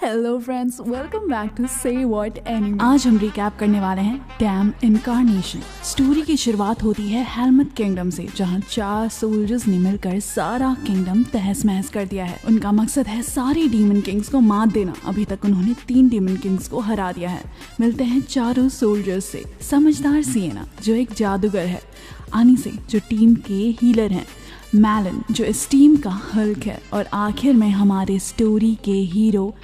Hello friends, welcome back to say what anime. आज हम recap करने वाले हैं डैम इनकारनेशन। स्टोरी की शुरुआत होती है हेलमट किंगडम से, जहां 4 सोल्जर्स ने मिलकर सारा किंगडम तहस महस कर दिया है। उनका मकसद है सारे डीमन किंग्स को मात देना। अभी तक उन्होंने 3 डीमन किंग्स को हरा दिया है। मिलते हैं चारों सोल्जर्स से। समझदार सिएना जो एक जादूगर है, आनीसे जो टीम के हीलर हैं, मैलन जो इस टीम का हल्क है, और आखिर में हमारे स्टोरी के हीरो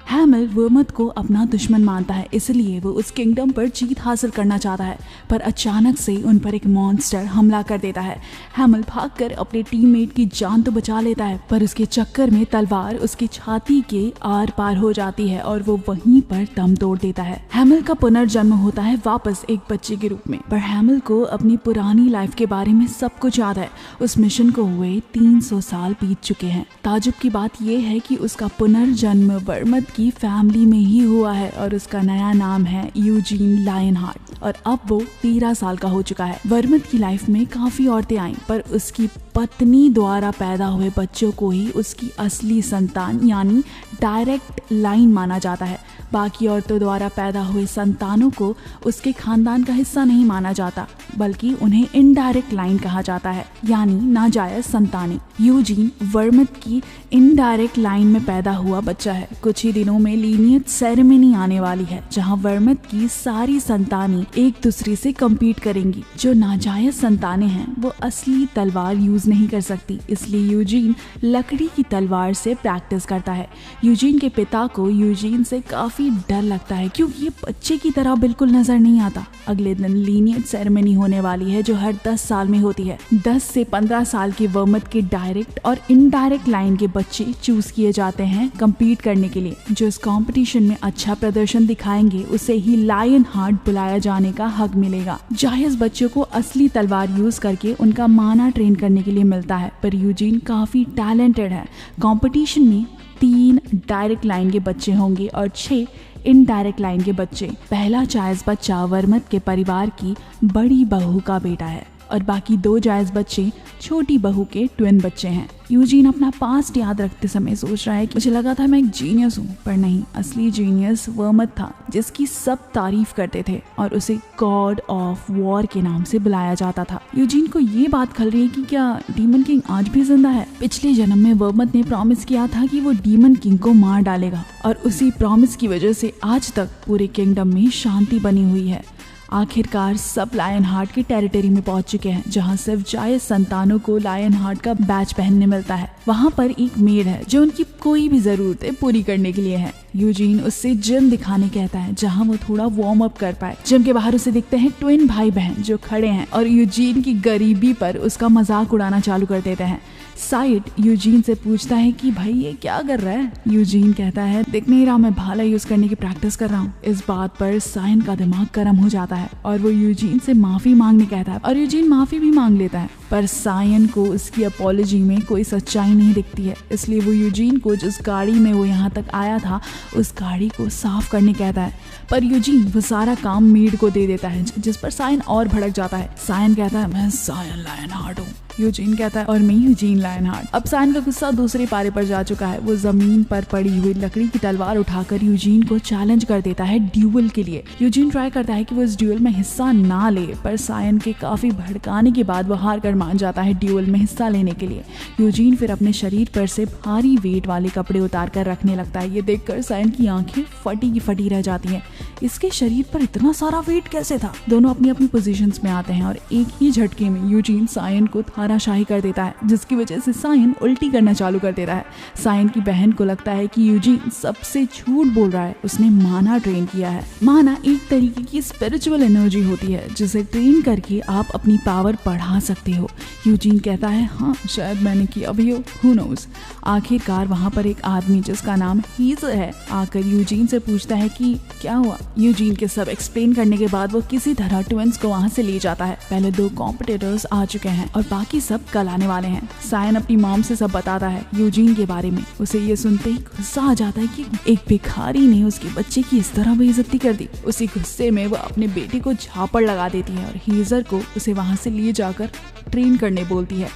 हैमल वर्मथ को अपना दुश्मन मानता है, इसलिए वो उस किंगडम पर जीत हासिल करना चाहता है। पर अचानक से उन पर एक मॉन्स्टर हमला कर देता है। हैमल भागकर अपने टीममेट की जान तो बचा लेता है, पर उसके चक्कर में तलवार उसकी छाती के आर पार हो जाती है और वो वहीं पर दम तोड़ देता है। हैमल का पुनर्जन्म होता है वापस एक बच्चे के रूप में, पर हैमल को अपनी पुरानी लाइफ के बारे में सब कुछ याद है। उस मिशन को हुए 300 साल बीत चुके हैं। ताजुब की बात यह है कि उसका पुनर्जन्म वर्मथ की फैमिली में ही हुआ है और उसका नया नाम है यूजीन लायनहार्ट, और अब वो 13 साल का हो चुका है। वर्मथ की लाइफ में काफी औरतें आईं, पर उसकी पत्नी द्वारा पैदा हुए बच्चों को ही उसकी असली संतान यानी डायरेक्ट लाइन माना जाता है। बाकी औरतों द्वारा पैदा हुए संतानों को उसके खानदान का हिस्सा नहीं माना जाता, बल्कि उन्हें इनडायरेक्ट लाइन कहा जाता है, यानी नाजायज संतानें। यूजीन वर्मथ की इनडायरेक्ट लाइन में पैदा हुआ बच्चा है। कुछ ही दिनों में लीनियज सेरेमनी आने वाली है, जहां वर्मथ की सारी संतानें एक दूसरे से कम्पीट करेंगी। जो नाजायज संतानें हैं वो असली तलवार यूज नहीं कर सकती, इसलिए यूजीन लकड़ी की तलवार से प्रैक्टिस करता है। यूजीन के पिता को यूजीन से काफी डर लगता है, क्योंकि ये बच्चे की तरह बिल्कुल नजर नहीं आता। अगले दिन लीनियज सेरेमनी होने वाली है, जो हर 10 साल में होती है। 10 से 15 साल के वर्मथ के डायरेक्ट और इनडायरेक्ट लाइन के बच्चे चूज किए जाते हैं कम्पीट करने के लिए। जो इस कंपटीशन में अच्छा प्रदर्शन दिखाएंगे उसे ही लायनहार्ट बुलाया जाने का हक मिलेगा। जायज बच्चों को असली तलवार यूज करके उनका माना ट्रेन करने के लिए मिलता है, पर यूजीन काफी टैलेंटेड है। कंपटीशन में 3 डायरेक्ट लाइन के बच्चे होंगे और 6 इनडायरेक्ट लाइन के बच्चे। पहला जायज बच्चा वर्मथ के परिवार की बड़ी बहू का बेटा है, और बाकी 2 जायज बच्चे छोटी बहू के ट्विन बच्चे हैं। यूजीन अपना पास्ट याद रखते समय सोच रहा है कि मुझे लगा था मैं एक जीनियस हूँ, पर नहीं, असली जीनियस वर्मथ था, जिसकी सब तारीफ करते थे और उसे गॉड ऑफ वॉर के नाम से बुलाया जाता था। यूजीन को ये बात खल रही है कि क्या डीमन किंग आज भी जिंदा है। पिछले जन्म में वर्मथ ने प्रॉमिस किया था कि वो डीमन किंग को मार डालेगा, और उसी प्रॉमिस की वजह से आज तक पूरे किंगडम में शांति बनी हुई है। आखिरकार सब लायनहार्ट की टेरिटरी में पहुंच चुके हैं, जहां सिर्फ जायज संतानों को लायनहार्ट का बैच पहनने मिलता है। वहां पर एक मेड है जो उनकी कोई भी जरूरतें पूरी करने के लिए है। यूजीन उससे जिम दिखाने कहता है, जहां वो थोड़ा वार्म अप कर पाए। जिम के बाहर उसे दिखते हैं ट्विन भाई बहन जो खड़े हैं और यूजीन की गरीबी पर उसका मजाक उड़ाना चालू कर देते हैं। साइड यूजीन से पूछता है कि भाई ये क्या कर रहा है। यूजीन कहता है, दिख नहीं रहा, मैं भाला यूज करने की प्रैक्टिस कर रहा हूँ। इस बात पर साइन का दिमाग गर्म हो जाता है और वो यूजीन से माफी मांगने कहता है, और यूजीन माफी भी मांग लेता है। पर सायन को उसकी अपॉलॉजी में कोई सच्चाई नहीं दिखती है, इसलिए वो यूजीन को जिस गाड़ी में वो यहाँ तक आया था उस गाड़ी को साफ करने कहता है। पर यूजीन वो सारा काम मेड को दे देता है, जिस पर सायन और भड़क जाता है। सायन कहता है, मैं सायन लायनहार्ट हूँ। यूजीन कहता है, और मैं यूजीन लायनहार्ट। अब सायन का गुस्सा दूसरे पारे पर जा चुका है। वो जमीन पर पड़ी हुई लकड़ी की तलवार उठाकर यूजीन को चैलेंज कर देता है ड्यूल के लिए। यूजीन ट्राई करता है कि वो इस ड्यूल में हिस्सा ना ले, पर सायन के काफी भड़काने के बाद वो हार कर मान जाता है ड्यूल में हिस्सा लेने के लिए। यूजीन फिर अपने शरीर पर से भारी वेट वाले कपड़े उतार कर रखने लगता है। ये देखकर सायन की आंखें फटी की फटी रह जाती हैं। इसके शरीर पर इतना सारा वेट कैसे था। दोनों अपनी अपनी पोजीशंस में आते हैं और एक ही झटके में यूजीन सायन को थाराशाही कर देता है, जिसकी वजह से सायन उल्टी करना चालू कर देता है। सायन की बहन को लगता है कि यूजीन सबसे झूठ बोल रहा है, उसने माना ट्रेन किया है। माना एक तरीके की स्पिरिचुअल एनर्जी होती है, जिसे ट्रेन करके आप अपनी पावर बढ़ा सकते हो। यूजीन कहता है, हाँ शायद मैंने किया भी हो, हु नोज। आखिरकार वहाँ पर एक आदमी जिसका नाम हीजर है आकर यूजीन से पूछता है कि क्या हुआ। यूजीन के सब एक्सप्लेन करने के बाद वो किसी तरह ट्विंस को वहाँ से ले जाता है। पहले 2 कॉम्पिटिटर्स आ चुके हैं और बाकी सब कल आने वाले हैं। सायन अपनी मॉम से सब बताता है यूजीन के बारे में। उसे ये सुनते ही गुस्सा आ जाता है कि एक भिखारी ने उसके बच्चे की इस तरह बेइज्जती कर दी। उसी गुस्से में वो अपने बेटे को झापड़ लगा देती है और हीजर को उसे वहाँ से लिए जाकर ट्रेन करने बोलती है।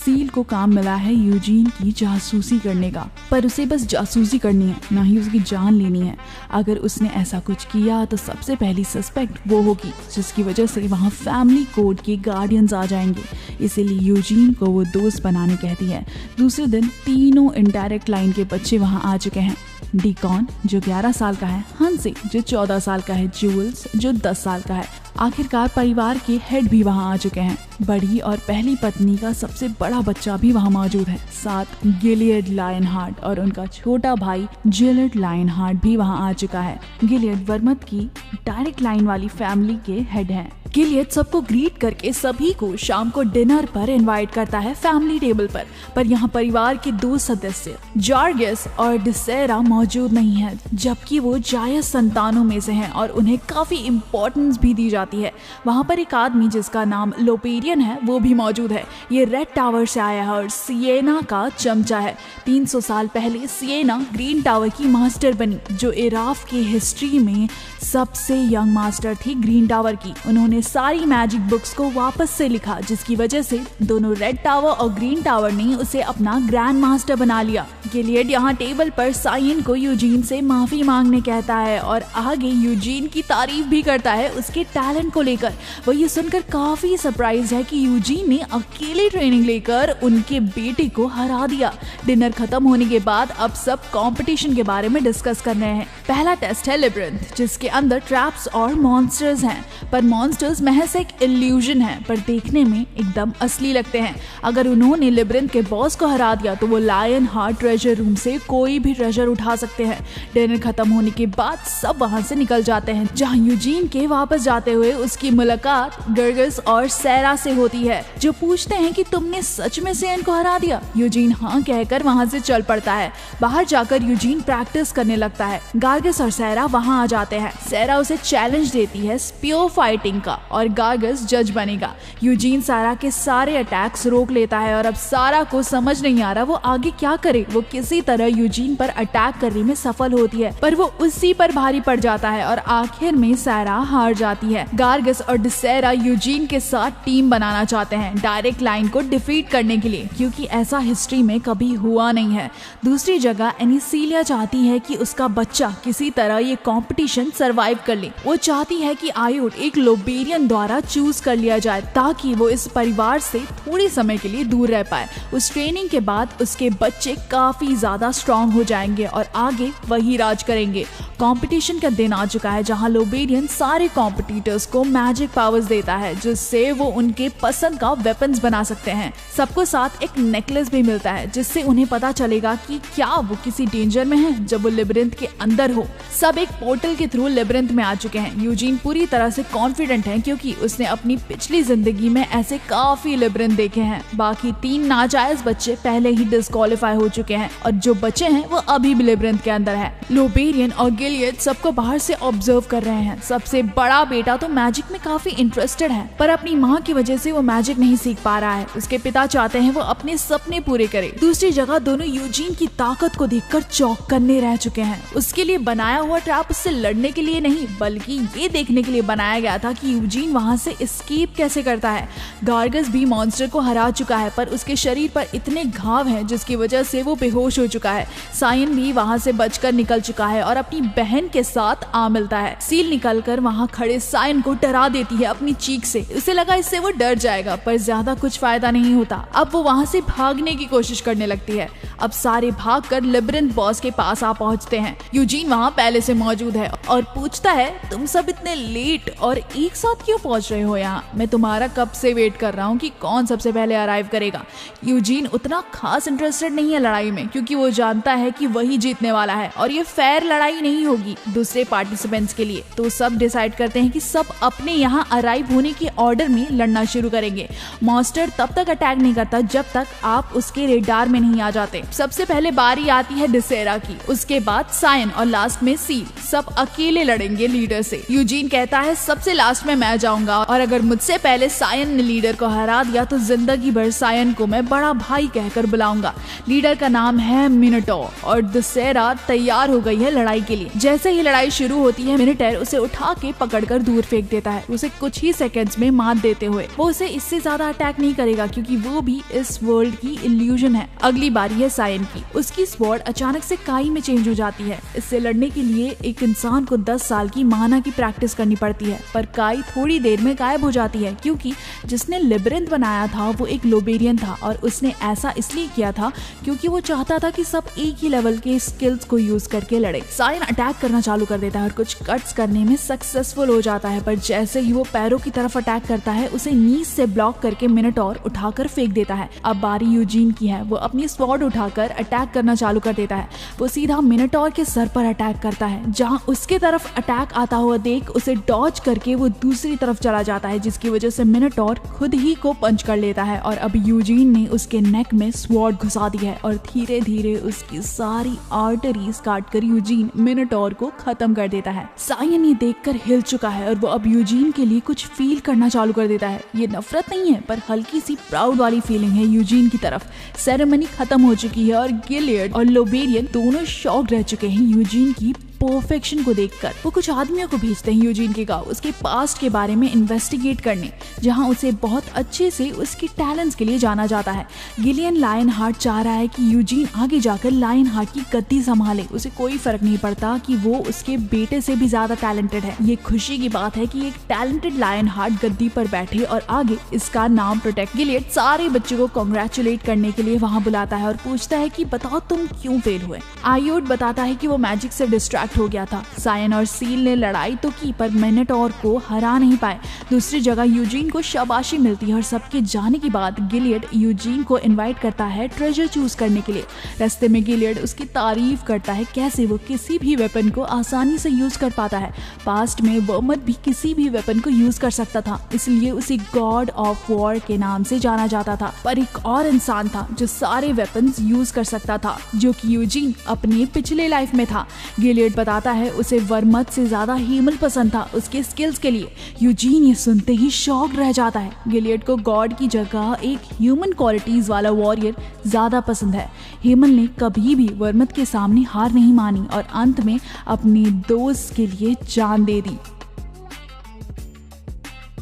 सील को काम मिला है यूजीन की जासूसी करने का, पर उसे बस जासूसी करनी है, ना ही उसकी जान लेनी है। अगर उसने ऐसा कुछ किया तो सबसे पहली सस्पेक्ट वो होगी, जिसकी वजह से वहाँ फैमिली कोड के गार्डियंस आ जाएंगे। इसीलिए यूजीन को वो दोस्त बनाने कहती है। दूसरे दिन तीनों इनडायरेक्ट लाइन के बच्चे वहाँ आ चुके हैं। डीकॉन जो 11 साल का है, हंसी जो 14 साल का है, जूल्स जो 10 साल का है। आखिरकार परिवार के हेड भी वहाँ आ चुके हैं। बड़ी और पहली पत्नी का सबसे बड़ा बच्चा भी वहाँ मौजूद है। साथ गिलियड लायनहार्ट और उनका छोटा भाई जिलेट लायनहार्ट भी वहाँ आ चुका है। गिलियड वर्मथ की डायरेक्ट लाइन वाली फैमिली के हेड हैं। गिलियड सबको ग्रीट करके सभी को शाम को डिनर पर इनवाइट करता है फैमिली टेबल पर यहाँ परिवार के 2 सदस्य जार्गस और डिसेरा मौजूद नहीं है, जबकि वो जायज संतानों में से हैं और उन्हें काफी इम्पोर्टेंस भी दी जाती है। वहाँ पर एक आदमी जिसका नाम लोपेरियन है वो भी मौजूद है। ये रेड टावर से आया है और सिएना का चमचा है। 300 साल पहले सिएना ग्रीन टावर की मास्टर बनी, जो इराफ की हिस्ट्री में सबसे यंग मास्टर थी ग्रीन टावर की। उन्होंने सारी मैजिक बुक्स को वापस से लिखा, जिसकी वजह से दोनों रेड टावर और ग्रीन टावर ने उसे अपना ग्रैंड मास्टर बना लिया। गिलियड यहाँ टेबल पर साइन को यूजीन से माफी मांगने कहता है और आगे यूजीन की तारीफ भी करता है उसके टैलेंट को लेकर। वो ये सुनकर काफी सरप्राइज है कि यूजीन ने अकेले ट्रेनिंग लेकर उनके बेटे को हरा दिया। डिनर खत्म होने के बाद अब सब कंपटीशन के बारे में डिस्कस कर रहे हैं। पहला टेस्ट है लिब्रिंथ, जिसके अंदर ट्रैप्स और मॉन्स्टर्स हैं, पर मॉन्स्टर्स महज एक इल्यूजन है, पर देखने में एकदम असली लगते हैं। अगर उन्होंने लिब्रिंथ के बॉस को हरा दिया तो वो लायन हार्ट ट्रेजर रूम से कोई भी ट्रेजर उठा सकते हैं। डिनर खत्म होने के बाद सब वहां से निकल जाते हैं, जहां यूजीन के वापस जाते हुए उसकी मुलाकात गर्गस और सैरा से होती है, जो पूछते हैं कि तुमने सच में से इनको हरा दिया। यूजीन हाँ कहकर वहां से चल पड़ता है। बाहर जाकर यूजीन प्रैक्टिस करने लगता है। गार्गस और सैरा वहां आ जाते हैं। सैरा उसे चैलेंज देती है स्पीयर फाइटिंग का और गार्गस जज बनेगा। यूजीन सारा के सारे अटैक्स रोक लेता है और अब सारा को समझ नहीं आ रहा वो आगे क्या करे। वो किसी तरह यूजीन पर अटैक करने में सफल होती है, पर वो उसी पर भारी पड़ जाता है और आखिर में सैरा हार जाती है। गार्गस और डिसेरा यूजीन के साथ टीम बनाना चाहते हैं डायरेक्ट लाइन को डिफीट करने के लिए, क्योंकि ऐसा हिस्ट्री में कभी हुआ नहीं है। दूसरी जगह एनिसीलिया चाहती है कि उसका बच्चा किसी तरह ये कंपटीशन सरवाइव कर ले। वो चाहती है कि आयोड एक लोबेरियन द्वारा चूज कर लिया जाए ताकि वो इस परिवार से थोड़ी समय के लिए दूर रह पाए। उस ट्रेनिंग के बाद उसके बच्चे काफी ज्यादा स्ट्रॉन्ग हो जाएंगे और आगे वही राज करेंगे। कंपटीशन का दिन आ चुका है, जहां लोबेरियन सारे कॉम्पिटिटर्स को मैजिक पावर्स देता है, जिससे वो उनके पसंद का वेपन्स बना सकते हैं। सबको साथ एक नेकलेस भी मिलता है, जिससे उन्हें पता चलेगा कि क्या वो किसी डेंजर में है जब वो लिब्रिंथ के अंदर हो। सब एक पोर्टल के थ्रू लिब्रिंथ में आ चुके हैं। यूजीन पूरी तरह से कॉन्फिडेंट है, क्योंकि उसने अपनी पिछली जिंदगी में ऐसे काफी लिब्रिंथ देखे हैं। बाकी 3 नाजायज बच्चे पहले ही डिस्क्वालीफाई हो चुके हैं और जो बच्चे हैं वो अभी भी लिब्रिंथ के अंदर है। लोबेरियन और गिलियड सबको बाहर से ऑब्जर्व कर रहे हैं। सबसे बड़ा बेटा तो मैजिक में काफी इंटरेस्टेड है, पर अपनी माँ की वजह से वो मैजिक नहीं सीख पा रहा है। उसके पिता चाहते हैं वो अपने सपने पूरे करे। दूसरी जगह दोनों यूजीन की ताकत को देखकर चौंक करने रह चुके हैं। उसके लिए बनाया हुआ ट्रैप उससे लड़ने के लिए नहीं, बल्कि ये देखने के लिए बनाया गया था कि यूजीन वहाँ से एस्केप कैसे करता है। गार्गस भी मॉन्स्टर को हरा चुका है, पर उसके शरीर पर इतने घाव हैं जिसकी वजह से वो बेहोश हो चुका है। साइन भी वहाँ से बचकर निकल चुका है और अपनी बहन के साथ आ मिलता है। सील निकलकर वहाँ खड़े साइन को डरा देती है अपनी चीख से। उसे लगा इससे वो डर जाएगा, पर ज्यादा कुछ फायदा नहीं होता। अब वो वहाँ से भागने की कोशिश करने लगती है। अब सारे भागकर लिब्रिंथ बॉस के पास आ पहुँचते हैं। यूजीन वहाँ पहले से मौजूद है और पूछता है तुम सब इतने लेट और एक साथ क्यों पहुँच रहे हो यहाँ? मैं तुम्हारा कब से वेट कर रहा हूँ कि कौन सबसे पहले अराइव करेगा। यूजीन उतना खास इंटरेस्टेड नहीं है लड़ाई में, क्योंकि वो जानता है कि वही जीतने वाला है और ये फेयर लड़ाई नहीं होगी दूसरे पार्टिसिपेंट्स के लिए। तो सब डिसाइड करते हैं कि सब अपने यहाँ अराइव होने के ऑर्डर में लड़ना शुरू करेंगे। मॉन्स्टर तब तक अटैक नहीं करता जब तक आप उसके रेडार में नहीं आ जाते। सबसे पहले बारी आती है डिसेरा की, उसके बाद साइन और लास्ट में सील। सब अकेले लड़ेंगे लीडर से। यूजीन कहता है सबसे लास्ट में मैं जाऊंगा और अगर मुझसे पहले साइन ने लीडर को हरा दिया तो जिंदगी भर साइन को मैं बड़ा भाई कहकर बुलाऊंगा। लीडर का नाम है मिनोटॉर और डिसेरा तैयार हो गई है लड़ाई के लिए। जैसे ही लड़ाई शुरू होती है, मिनिटेर उसे उठा के पकड़कर दूर फेंक देता है, उसे कुछ ही सेकंड्स में मात देते हुए। वो उसे इससे ज्यादा अटैक नहीं करेगा क्योंकि वो भी इस वर्ल्ड की इल्यूजन है। अगली बारी है सायन की। उसकी स्वॉर्ड अचानक से काई में चेंज हो जाती है। इससे लड़ने के लिए एक इंसान को 10 साल की माना की प्रैक्टिस करनी पड़ती है, पर काई थोड़ी देर में गायब हो जाती है क्योंकि जिसने लिबरिंथ बनाया था वो एक लोबेरियन था और उसने ऐसा इसलिए किया था क्योंकि वो चाहता था कि सब एक ही लेवल के स्किल्स को यूज करके लड़े। सायन अटैक करना चालू कर देता है और कुछ कट्स करने में सक्सेसफुल हो जाता है, पर जैसे ही वो पैरों की तरफ अटैक करता है उसे नीज से ब्लॉक करके मिनटोर उठाकर फेंक देता है। अब बारी यूजीन की है। वो अपनी स्वॉर्ड उठाकर अटैक करना चालू कर देता है। वो सीधा मिनटोर के सर पर अटैक करता है। जहां उसके तरफ अटैक आता हुआ देख उसे डॉज करके वो दूसरी तरफ चला जाता है, जिसकी वजह से मिनटोर खुद ही को पंच कर लेता है और अब यूजीन ने उसके नेक में स्वॉर्ड घुसा दी है और धीरे धीरे उसकी सारी आर्टरीज काट कर यूजीन मिनटोर को खत्म कर देता है। सायन ये देखकर हिल चुका है और वो अब यूजीन के लिए कुछ फील करना चालू कर देता है। ये नफरत नहीं है पर हल्की सी प्राउड वाली फीलिंग है यूजीन की तरफ। सेरेमनी खत्म हो चुकी है और गिलियड और लोबेरियन दोनों शॉक रह चुके हैं यूजीन की परफेक्शन को देखकर। वो कुछ आदमियों को भेजते हैं यूजीन के गांव उसके पास्ट के बारे में इन्वेस्टिगेट करने, जहां उसे बहुत अच्छे से उसके टैलेंट्स के लिए जाना जाता है। गिलियन लायन हार्ट चाह रहा है कि यूजीन आगे जाकर लायन हार्ट की गद्दी संभाले। उसे कोई फर्क नहीं पड़ता कि वो उसके बेटे से भी ज्यादा टैलेंटेड है। ये खुशी की बात है कि एक टैलेंटेड लायन हार्ट गद्दी पर बैठे और आगे इसका नाम प्रोटेक्ट। गिलियड सारे बच्चों को कांग्रेचुलेट करने के लिए वहां बुलाता है और पूछता है कि बताओ तुम क्यों फेल हुए। आयोड बताता है कि वो मैजिक से डिस्ट्रैक्ट हो गया था। सायन और सील ने लड़ाई तो की पर मिनटोर को हरा नहीं पाए। दूसरी जगह यूजीन को शाबाशी मिलती है और सबके जाने के बाद गिलियड यूजीन को इनवाइट करता है ट्रेजर चूज करने के लिए। रास्ते में गिलियड उसकी तारीफ करता है कैसे वो किसी भी वेपन को आसानी से यूज कर पाता है। पास्ट में वर्मथ भी किसी भी वेपन को यूज कर सकता था, इसलिए उसे गॉड ऑफ वॉर के नाम से जाना जाता था। पर एक और इंसान था जो सारे वेपन्स यूज कर सकता था, जो कि यूजीन अपने पिछले लाइफ में था। गिलियड बताता है उसे वर्मथ से ज्यादा हेमल पसंद था उसके स्किल्स के लिए। यूजीन ये सुनते ही शॉक्ड रह जाता है। गिलियड को गॉड की जगह एक ह्यूमन क्वालिटीज वाला वॉरियर ज्यादा पसंद है। हेमल ने कभी भी वर्मथ के सामने हार नहीं मानी और अंत में अपने दोस्त के लिए जान दे दी।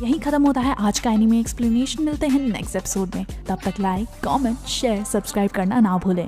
यही खत्म होता है आज का एनीमे एक्सप्लेनेशन। मिलते हैं नेक्स्ट एपिसोड में, तब तक लाइक, कमेंट, शेयर, सब्सक्राइब करना ना भूलें।